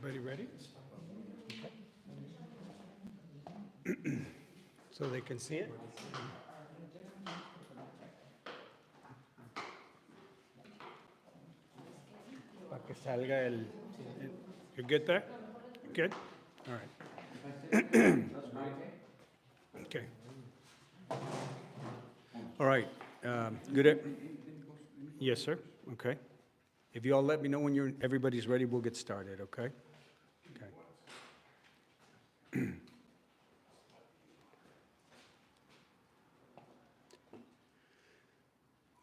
Everybody ready? Okay. So they can see it? Para que salga You're good there? Good? All right. Okay. All right. Good. Yes, sir. Okay. If you all let me know when everybody's ready, we'll get started, okay? Okay.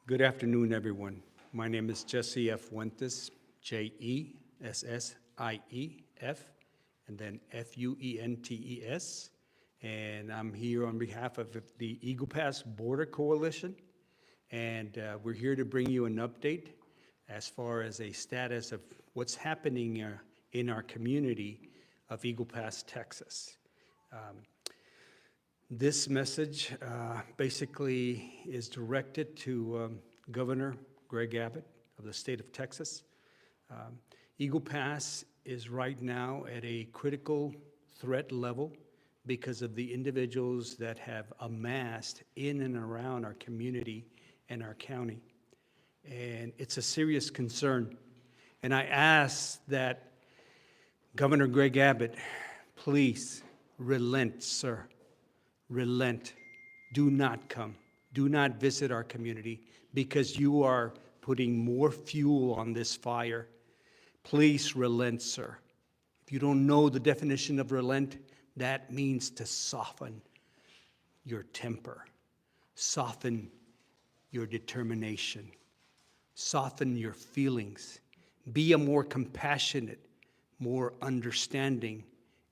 Good afternoon, everyone. My name is Jesse F. Fuentes, Jessief, and then Fuentes. And I'm here on behalf of the Eagle Pass Border Coalition. And we're here to bring you an update as far as a status of what's happening in our community of Eagle Pass, Texas. This message basically is directed to Governor Greg Abbott of the state of Texas. Eagle Pass is right now at a critical threat level because of the individuals that have amassed in and around our community and our county. And it's a serious concern. And I ask that Governor Greg Abbott, please relent, sir. Relent. Do not come. Do not visit our community because you are putting more fuel on this fire. Please relent, sir. If you don't know the definition of relent, that means to soften your temper, soften your determination, soften your feelings, be a more compassionate, more understanding,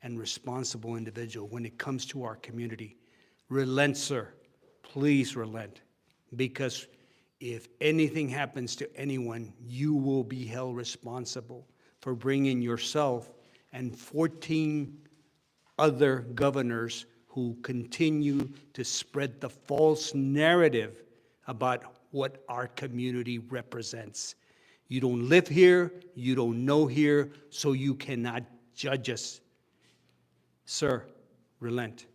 and responsible individual when it comes to our community. Relent, sir. Please relent. Because if anything happens to anyone, you will be held responsible for bringing yourself and 14 other governors who continue to spread the false narrative about what our community represents. You don't live here, you don't know here, so you cannot judge us. Sir, relent.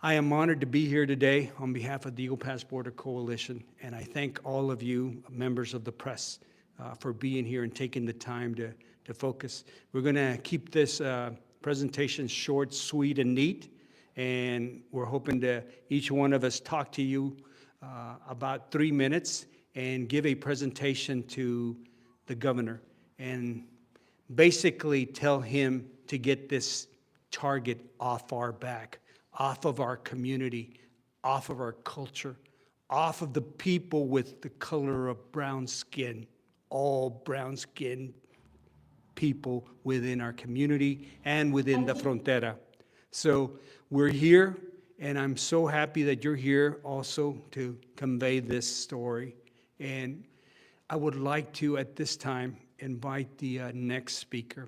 I am honored to be here today on behalf of the Eagle Pass Border Coalition, and I thank all of you, members of the press, for being here and taking the time to focus. We're going to keep this presentation short, sweet, and neat, and we're hoping to, each one of us, talk to you about 3 minutes and give a presentation to the governor and basically tell him to get this target off our back, off of our community, off of our culture, off of the people with the color of brown skin, all brown skin people within our community and within the frontera. So we're here, and I'm so happy that you're here also to convey this story. And I would like to, at this time, invite the next speaker,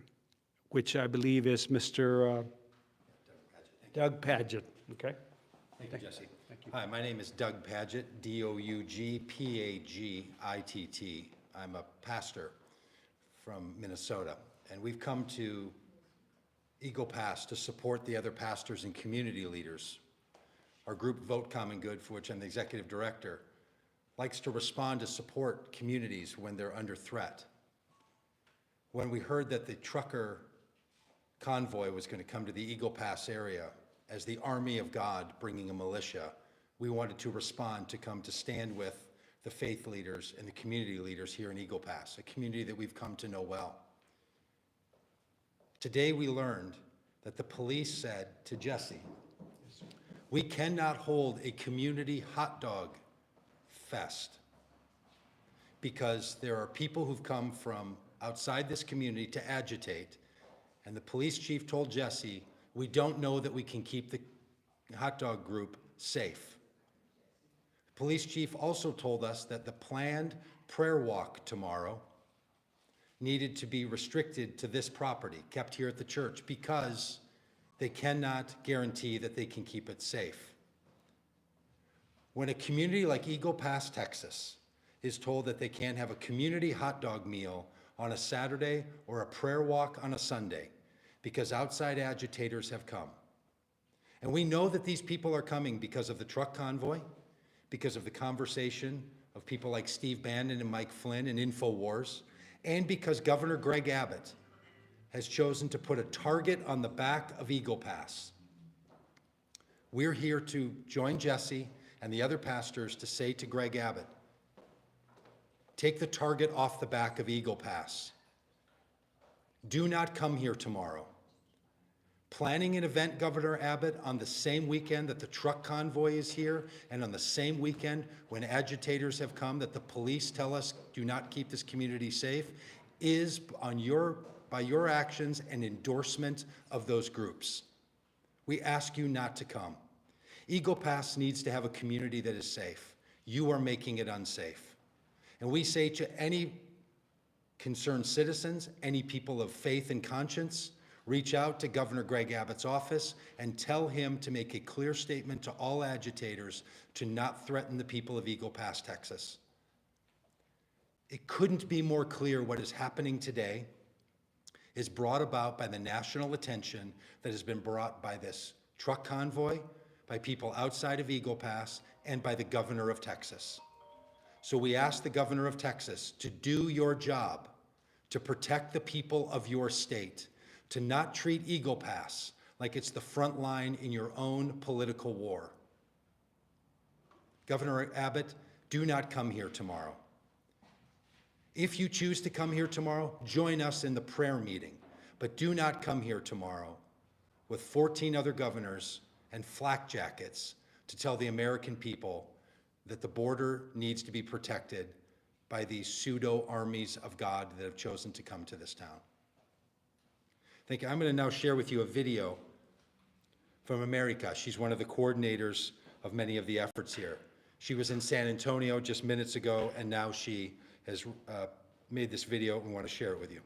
which I believe is Mr. Doug Padgett. Okay? Thank you, Jesse. Thank you. Hi, my name is Doug Padgett, Dougpagitt. I'm a pastor from Minnesota, and we've come to Eagle Pass to support the other pastors and community leaders. Our group, Vote Common Good, for which I'm the executive director, likes to respond to support communities when they're under threat. When we heard that the trucker convoy was going to come to the Eagle Pass area as the army of God bringing a militia, we wanted to respond, to come to stand with the faith leaders and the community leaders here in Eagle Pass, a community that we've come to know well. Today we learned that the police said to Jesse, we cannot hold a community hot dog fest because there are people who've come from outside this community to agitate, and the police chief told Jesse, we don't know that we can keep the hot dog group safe. The police chief also told us that the planned prayer walk tomorrow needed to be restricted to this property, kept here at the church, because they cannot guarantee that they can keep it safe. When a community like Eagle Pass, Texas, is told that they can't have a community hot dog meal on a Saturday or a prayer walk on a Sunday, because outside agitators have come. And we know that these people are coming because of the truck convoy, because of the conversation of people like Steve Bannon and Mike Flynn and InfoWars, and because Governor Greg Abbott has chosen to put a target on the back of Eagle Pass. We're here to join Jesse and the other pastors to say to Greg Abbott, take the target off the back of Eagle Pass. Do not come here tomorrow. Planning an event, Governor Abbott, on the same weekend that the truck convoy is here and on the same weekend when agitators have come that the police tell us do not keep this community safe, is by your actions and endorsement of those groups. We ask you not to come. Eagle Pass needs to have a community that is safe. You are making it unsafe. And we say to any concerned citizens, any people of faith and conscience, reach out to Governor Greg Abbott's office and tell him to make a clear statement to all agitators to not threaten the people of Eagle Pass, Texas. It couldn't be more clear what is happening today is brought about by the national attention that has been brought by this truck convoy, by people outside of Eagle Pass, and by the governor of Texas. So we ask the governor of Texas to do your job, to protect the people of your state, to not treat Eagle Pass like it's the front line in your own political war. Governor Abbott, do not come here tomorrow. If you choose to come here tomorrow, join us in the prayer meeting, but do not come here tomorrow with 14 other governors and flak jackets to tell the American people that the border needs to be protected by these pseudo armies of God that have chosen to come to this town. Thank you. I'm going to now share with you a video from America. She's one of the coordinators of many of the efforts here. She was in San Antonio just minutes ago, and now she has made this video and want to share it with you.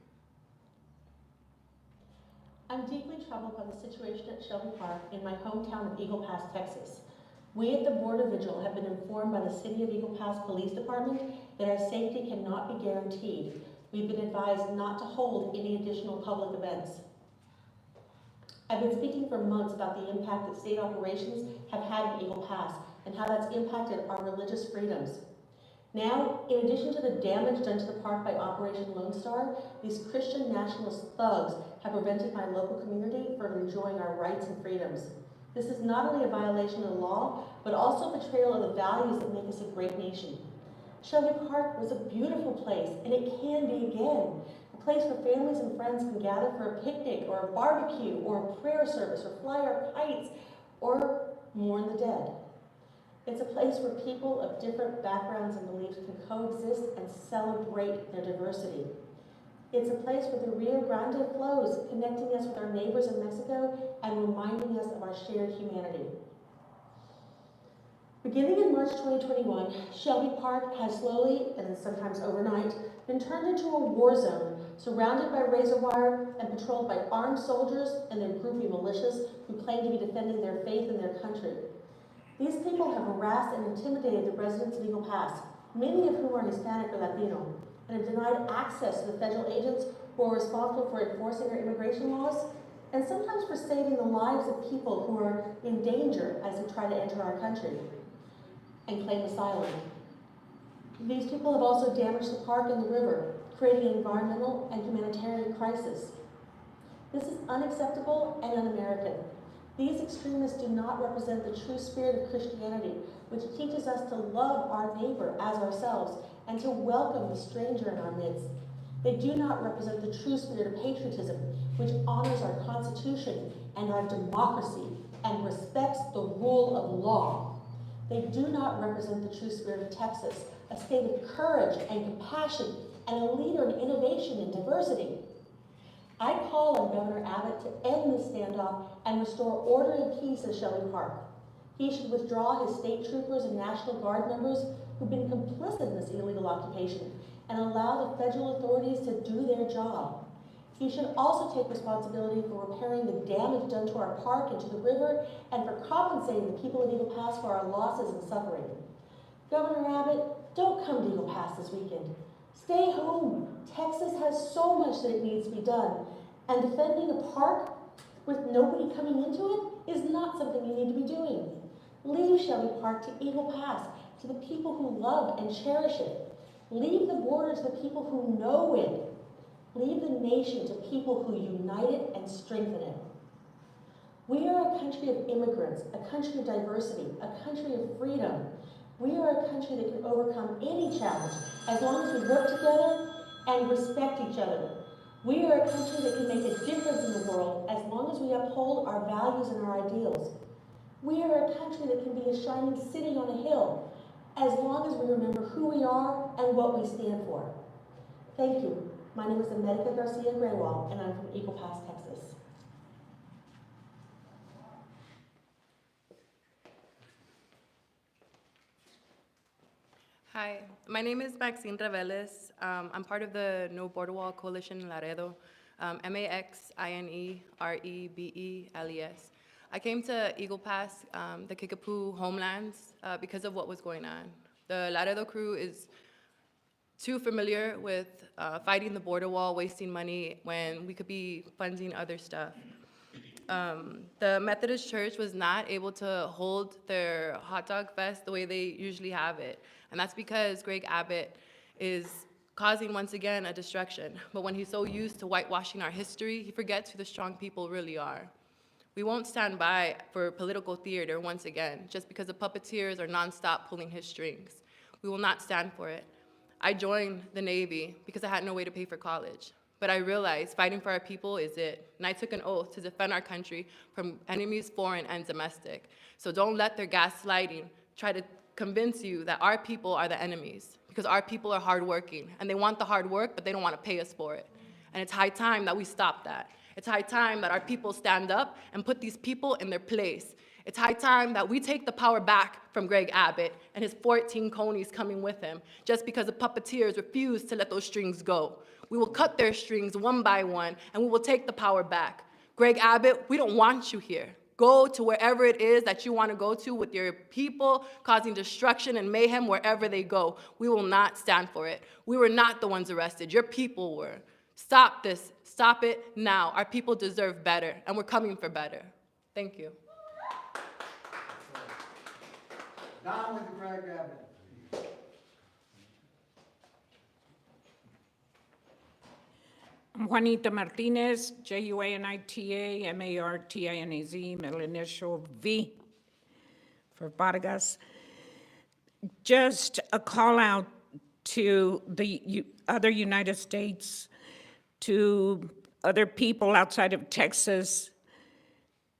I'm deeply troubled by the situation at Shelby Park in my hometown of Eagle Pass, Texas. We at the Border Vigil have been informed by the City of Eagle Pass Police Department that our safety cannot be guaranteed. We've been advised not to hold any additional public events. I've been speaking for months about the impact that state operations have had in Eagle Pass and how that's impacted our religious freedoms. Now, in addition to the damage done to the park by Operation Lone Star, these Christian nationalist thugs have prevented my local community from enjoying our rights and freedoms. This is not only a violation of the law, but also a betrayal of the values that make us a great nation. Shelby Park was a beautiful place, and it can be again. A place where families and friends can gather for a picnic, or a barbecue, or a prayer service, or fly our kites, or mourn the dead. It's a place where people of different backgrounds and beliefs can coexist and celebrate their diversity. It's a place where the Rio Grande flows, connecting us with our neighbors in Mexico and reminding us of our shared humanity. Beginning in March 2021, Shelby Park has slowly, and sometimes overnight, been turned into a war zone, surrounded by razor wire and patrolled by armed soldiers and their groupie militias who claim to be defending their faith and their country. These people have harassed and intimidated the residents of Eagle Pass, many of whom are Hispanic or Latino, and have denied access to the federal agents who are responsible for enforcing our immigration laws, and sometimes for saving the lives of people who are in danger as they try to enter our country and claim asylum. These people have also damaged the park and the river, creating an environmental and humanitarian crisis. This is unacceptable and un-American. These extremists do not represent the true spirit of Christianity, which teaches us to love our neighbor as ourselves and to welcome the stranger in our midst. They do not represent the true spirit of patriotism, which honors our Constitution and our democracy and respects the rule of law. They do not represent the true spirit of Texas, a state of courage and compassion and a leader in innovation and diversity. I call on Governor Abbott to end this standoff and restore order and peace at Shelby Park. He should withdraw his state troopers and National Guard members who've been complicit in this illegal occupation and allow the federal authorities to do their job. He should also take responsibility for repairing the damage done to our park and to the river and for compensating the people of Eagle Pass for our losses and suffering. Governor Abbott, don't come to Eagle Pass this weekend. Stay home. Texas has so much that it needs to be done. And defending a park with nobody coming into it is not something you need to be doing. Leave Shelby Park to Eagle Pass, to the people who love and cherish it. Leave the border to the people who know it. Leave the nation to people who unite it and strengthen it. We are a country of immigrants, a country of diversity, a country of freedom. We are a country that can overcome any challenge as long as we work together and respect each other. We are a country that can make a difference in the world as long as we uphold our values and our ideals. We are a country that can be a shining city on a hill as long as we remember who we are and what we stand for. Thank you. My name is America Garcia Graywall, and I'm from Eagle Pass, Texas. Hi, my name is Maxine Reveles. I'm part of the No Border Wall Coalition in Laredo, MAXINEREBELES. I came to Eagle Pass, the Kickapoo homelands, because of what was going on. The Laredo crew is too familiar with fighting the border wall, wasting money when we could be funding other stuff. The Methodist Church was not able to hold their hot dog fest the way they usually have it. And that's because Greg Abbott is causing, once again, a destruction. But when he's so used to whitewashing our history, he forgets who the strong people really are. We won't stand by for political theater once again, just because the puppeteers are nonstop pulling his strings. We will not stand for it. I joined the Navy because I had no way to pay for college. But I realized fighting for our people is it. And I took an oath to defend our country from enemies, foreign and domestic. So don't let their gaslighting try to convince you that our people are the enemies, because our people are hardworking and they want the hard work, but they don't want to pay us for it. And it's high time that we stop that. It's high time that our people stand up and put these people in their place. It's high time that we take the power back from Greg Abbott and his 14 conies coming with him, just because the puppeteers refuse to let those strings go. We will cut their strings one by one, and we will take the power back. Greg Abbott, we don't want you here. Go to wherever it is that you want to go to with your people, causing destruction and mayhem wherever they go. We will not stand for it. We were not the ones arrested. Your people were. Stop this. Stop it now. Our people deserve better, and we're coming for better. Thank you. Down with Greg Abbott. I'm Juanita Martinez, Juanita Martinez, middle initial V for Vargas. Just a call out to the other United States, to other people outside of Texas,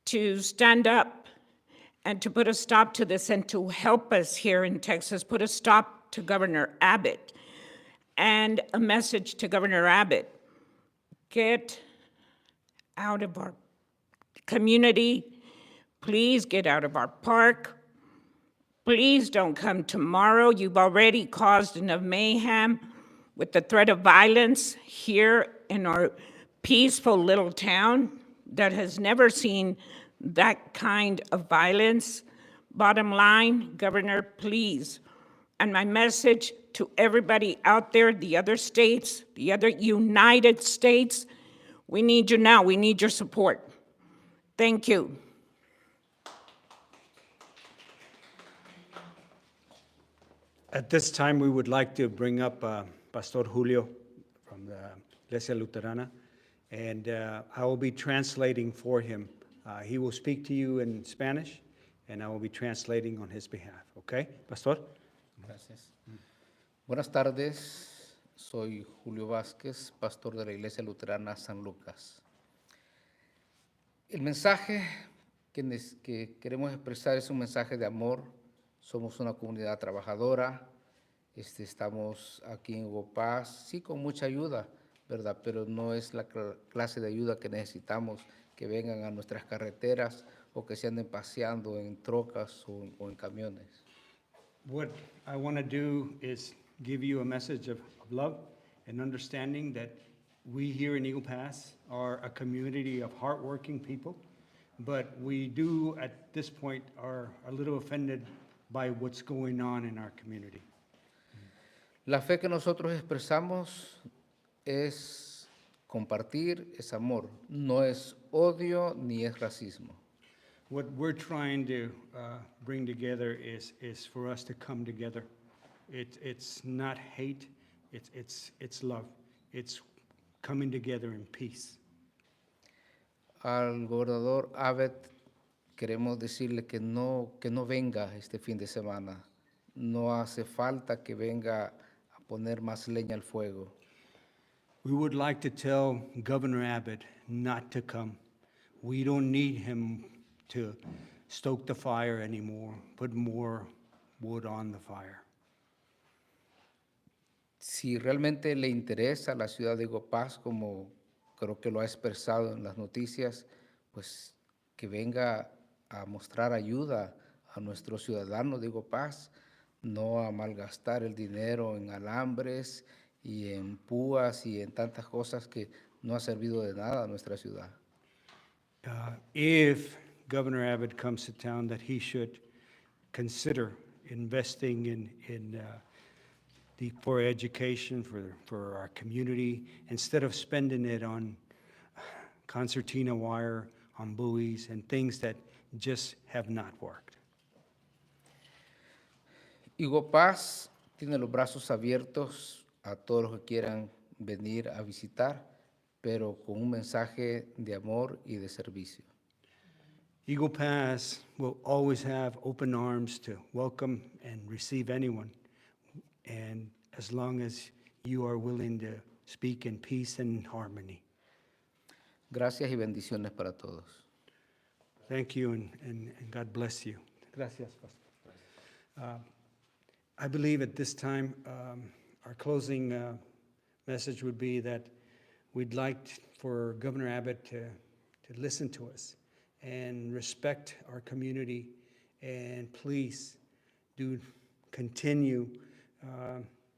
to stand up and to put a stop to this and to help us here in Texas, put a stop to Governor Abbott. And a message to Governor Abbott: get out of our community. Please get out of our park. Please don't come tomorrow. You've already caused enough mayhem with the threat of violence here in our peaceful little town that has never seen that kind of violence. Bottom line, Governor, please. And my message to everybody out there, the other states, the other United States, we need you now. We need your support. Thank you. At this time, we would like to bring up Pastor Julio from the Iglesia Luterana, and I will be translating for him. He will speak to you in Spanish, and I will be translating on his behalf. Okay, Pastor? Gracias. Buenas tardes, soy Julio Vázquez, pastor de la Iglesia Luterana San Lucas. El mensaje que queremos expresar es un mensaje de amor. Somos una comunidad trabajadora, estamos aquí en Eagle Pass, sí con mucha ayuda, ¿verdad? Pero no es la clase de ayuda que necesitamos, que vengan a nuestras carreteras o que se anden paseando en trocas o en camiones. What I want to do is give you a message of love and understanding that we here in Eagle Pass are a community of hardworking people, but we do at this point are a little offended by what's going on in our community. La fe que nosotros expresamos es Compartir es amor, no es odio ni es racismo. What we're trying to bring together is for us to come together. It's not hate, it's love. It's coming together in peace. Al gobernador Abbott queremos decirle que no venga este fin de semana. No hace falta que venga a poner más leña al fuego. We would like to tell Governor Abbott not to come. We don't need him to stoke the fire anymore, put more wood on the fire. Si realmente le interesa la ciudad de Eagle Pass, como creo que lo ha expresado en las noticias, pues que venga a mostrar ayuda a nuestros ciudadanos de Eagle Pass, no a malgastar el dinero en alambres y en púas y en tantas cosas que no ha servido de nada a nuestra ciudad. If Governor Abbott comes to town, that he should consider investing for education, for our community, instead of spending it on concertina wire, on buoys, and things that just have not worked. Eagle Pass tiene los brazos abiertos a todos los que quieran venir a visitar, pero con un mensaje de amor y de servicio. Eagle Pass will always have open arms to welcome and receive anyone, and as long as you are willing to speak in peace and harmony. Gracias y bendiciones para todos. Thank you, and God bless you. Gracias, Pastor. I believe at this time, our closing message would be that we'd like for Governor Abbott to listen to us and respect our community, and please do continue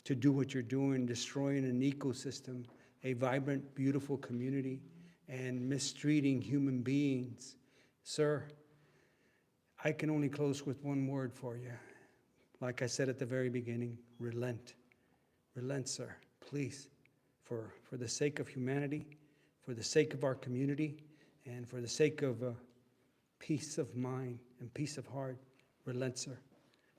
to do what you're doing, destroying an ecosystem, a vibrant, beautiful community, and mistreating human beings. Sir, I can only close with one word for you. Like I said at the very beginning, relent. Relent, sir, please, for the sake of humanity, for the sake of our community, and for the sake of peace of mind and peace of heart, relent, sir.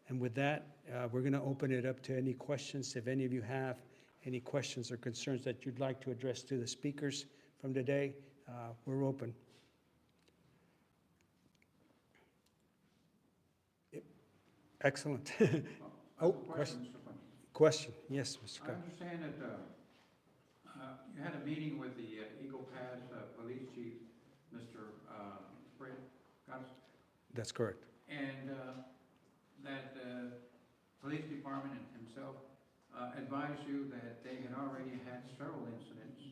And with that, we're going to open it up to any questions. If any of you have any questions or concerns that you'd like to address to the speakers from today, we're open. Excellent. Oh, question. Question, yes, Mr. I Scott. understand that you had a meeting with the Eagle Pass Police Chief, Mr. Fred Gus, That's correct. and that the police department himself advised you that they had already had several incidents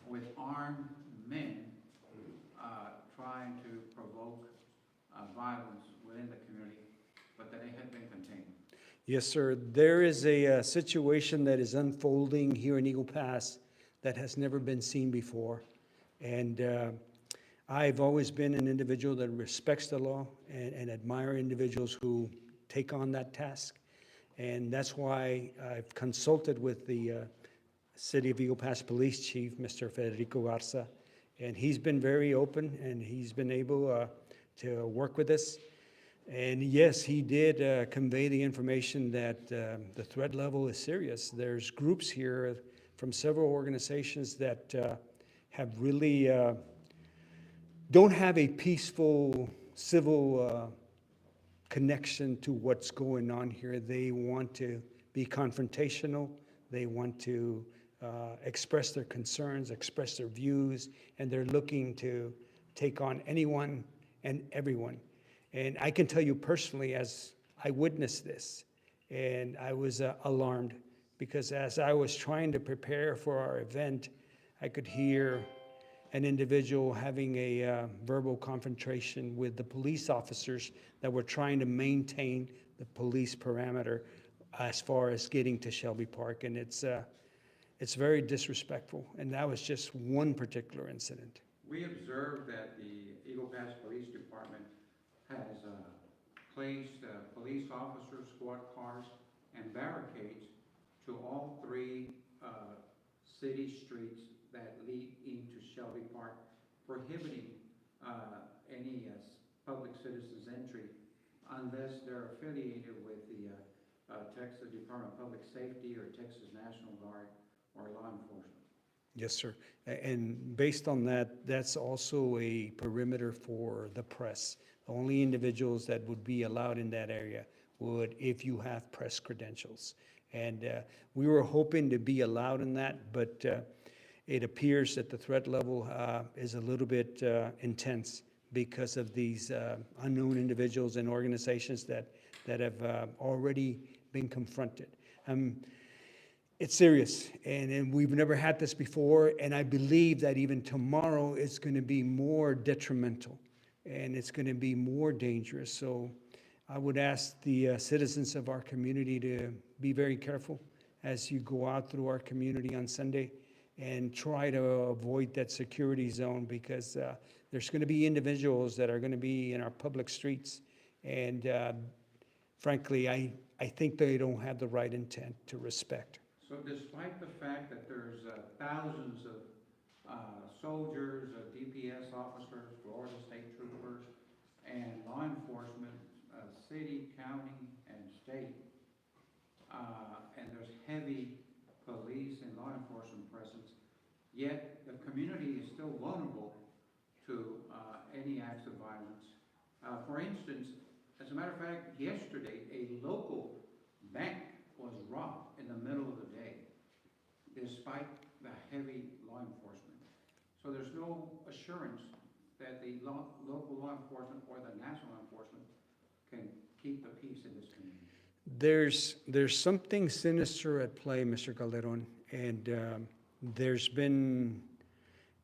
with armed men trying to provoke violence within the community, but that it had been contained. Yes, sir. There is a situation that is unfolding here in Eagle Pass that has never been seen before. And I've always been an individual that respects the law and admire individuals who take on that task. And that's why I've consulted with the City of Eagle Pass Police Chief, Mr. Federico Garza, and he's been very open and he's been able to work with us. And yes, he did convey the information that the threat level is serious. There's groups here from several organizations that have really don't have a peaceful civil connection to what's going on here. They want to be confrontational. They want to express their concerns, express their views, and they're looking to take on anyone and everyone. And I can tell you personally, as I witnessed this, and I was alarmed, because as I was trying to prepare for our event, I could hear an individual having a verbal confrontation with the police officers that were trying to maintain the police parameter as far as getting to Shelby Park. And it's very disrespectful. And that was just one particular incident. We observed that the Eagle Pass Police Department has placed police officers, squad cars, and barricades to all three city streets that lead into Shelby Park, prohibiting any public citizens entry unless they're affiliated with the Texas Department of Public Safety or Texas National Guard or law enforcement. Yes, sir. And based on that, that's also a perimeter for the press. The only individuals that would be allowed in that area would, if you have press credentials. And we were hoping to be allowed in that, but it appears that the threat level is a little bit intense because of these unknown individuals and organizations that have already been confronted. It's serious, and we've never had this before, and I believe that even tomorrow it's going to be more detrimental, and it's going to be more dangerous. So I would ask the citizens of our community to be very careful as you go out through our community on Sunday and try to avoid that security zone, because there's going to be individuals that are going to be in our public streets, and frankly, I think they don't have the right intent to respect. So despite the fact that there's thousands of soldiers, DPS officers, Florida State troopers, and law enforcement, city, county, and state, and there's heavy police and law enforcement presence, yet the community is still vulnerable to any acts of violence. For instance, as a matter of fact, yesterday, a local bank was robbed in the middle of the day, despite the heavy law enforcement. So there's no assurance that the local law enforcement or the national law enforcement can keep the peace in this community. There's something sinister at play, Mr. Calderon, and there's been,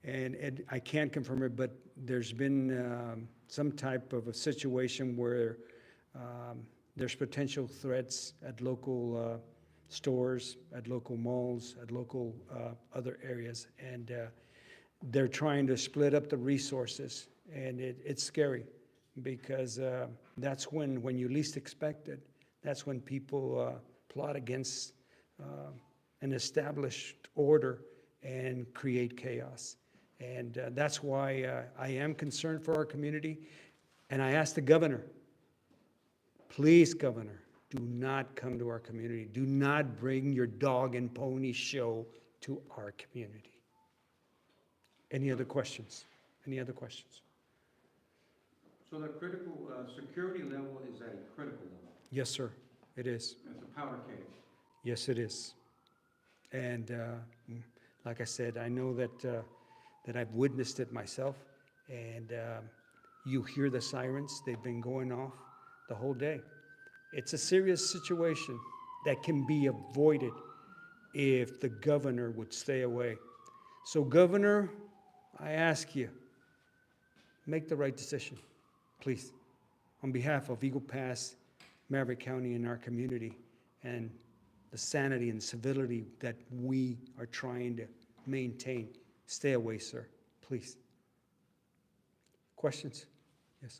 and I can't confirm it, but there's been some type of a situation where there's potential threats at local stores, at local malls, at local other areas, and they're trying to split up the resources, and it's scary, because that's when you least expect it. That's when people plot against an established order and create chaos. And that's why I am concerned for our community. And I asked the governor, please, Governor, do not come to our community. Do not bring your dog and pony show to our community. Any other questions? Any other questions? So the critical security level is at a critical level. Yes, sir, it is. It's a powder keg. Yes, it is. And like I said, I know that I've witnessed it myself. And you hear the sirens. They've been going off the whole day. It's a serious situation that can be avoided if the governor would stay away. So, Governor, I ask you, make the right decision, please, on behalf of Eagle Pass, Maverick County, and our community, and the sanity and civility that we are trying to maintain. Stay away, sir, please. Questions? Yes.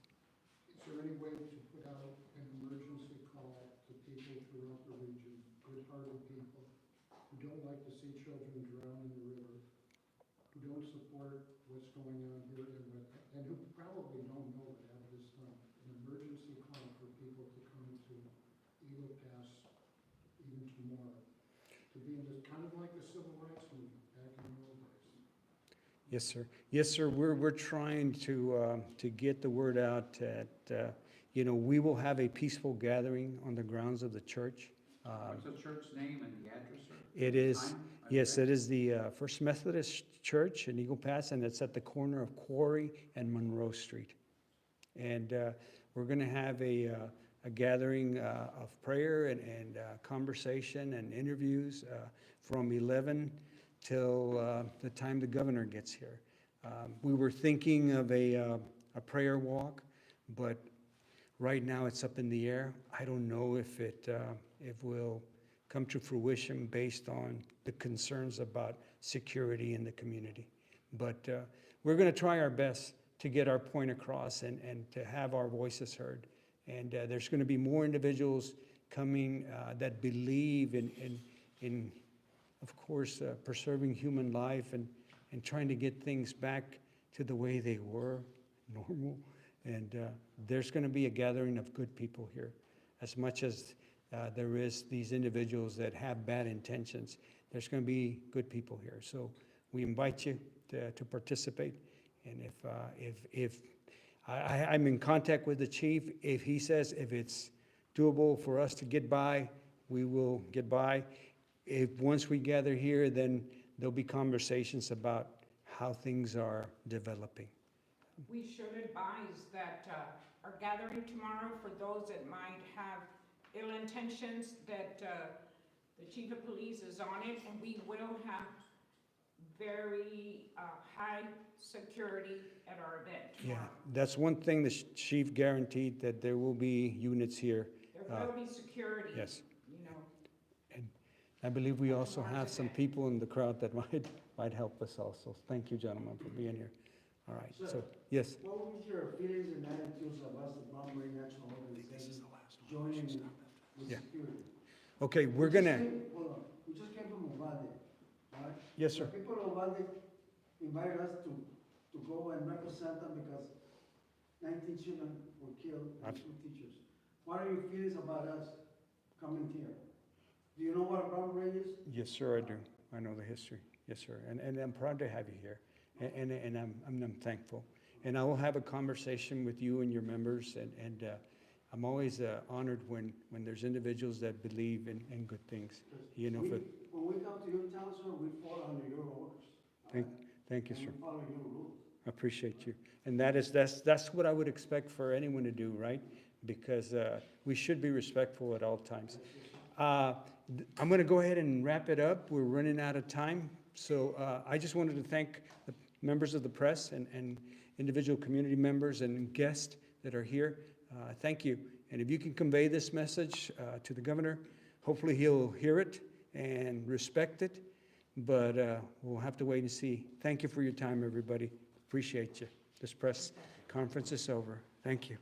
Is there any way to put out an emergency call to people throughout the region, good-hearted people who don't like to see children drown in the river, who don't support what's going on here, and who probably don't know that Abbott is done? An emergency call for people to come to Eagle Pass even tomorrow, to be in this, kind of like the civil rights movement back in the old days. Yes, sir. Yes, sir. We're trying to get the word out that we will have a peaceful gathering on the grounds of the church. What's the church name and the address, sir? It is, Time? yes, it is the First Methodist Church in Eagle Pass, and it's at the corner of Quarry and Monroe Street. And we're going to have a gathering of prayer and conversation and interviews from 11 till the time the governor gets here. We were thinking of a prayer walk, but right now it's up in the air. I don't know if it will come to fruition based on the concerns about security in the community. But we're going to try our best to get our point across and to have our voices heard. And there's going to be more individuals coming that believe in of course, preserving human life and trying to get things back to the way they were, normal. And there's going to be a gathering of good people here. As much as there is these individuals that have bad intentions, there's going to be good people here. So we invite you to participate. And if I'm in contact with the chief, if he says if it's doable for us to get by, we will get by. If once we gather here, then there'll be conversations about how things are developing. We should advise that our gathering tomorrow, for those that might have ill intentions, that the chief of police is on it, and we will have very high security at our event Yeah, tomorrow. that's one thing the chief guaranteed, that there will be units here. There will be security. Yes. You know, And I believe we also have some people in the crowd that might help us also. Thank you, gentlemen, for being here. All right, so, yes. What was your feelings and attitudes about the Bombery National Organization joining with Yeah. security? Okay, we're We just gonna, came- Hold on, we just came from Uvalde, right? yes, sir. The people of Uvalde invited us to go and represent them because 19 children were killed and 2 teachers. What are your feelings about us coming here? Do you know what a bomb range is? Yes, sir, I do. I know the history. Yes, sir. And I'm proud to have you here. And I'm thankful. And I will have a conversation with you and your members. And I'm always honored when there's individuals that believe in good things. You know, When we come to your town, sir, we fall under your orders. thank you, sir. And we follow your rules. I appreciate you. And that's what I would expect for anyone to do, right? Because we should be respectful at all times. I'm going to go ahead and wrap it up. We're running out of time. So I just wanted to thank the members of the press and individual community members and guests that are here. Thank you. And if you can convey this message to the governor, hopefully he'll hear it and respect it. But we'll have to wait and see. Thank you for your time, everybody. Appreciate you. This press conference is over. Thank you.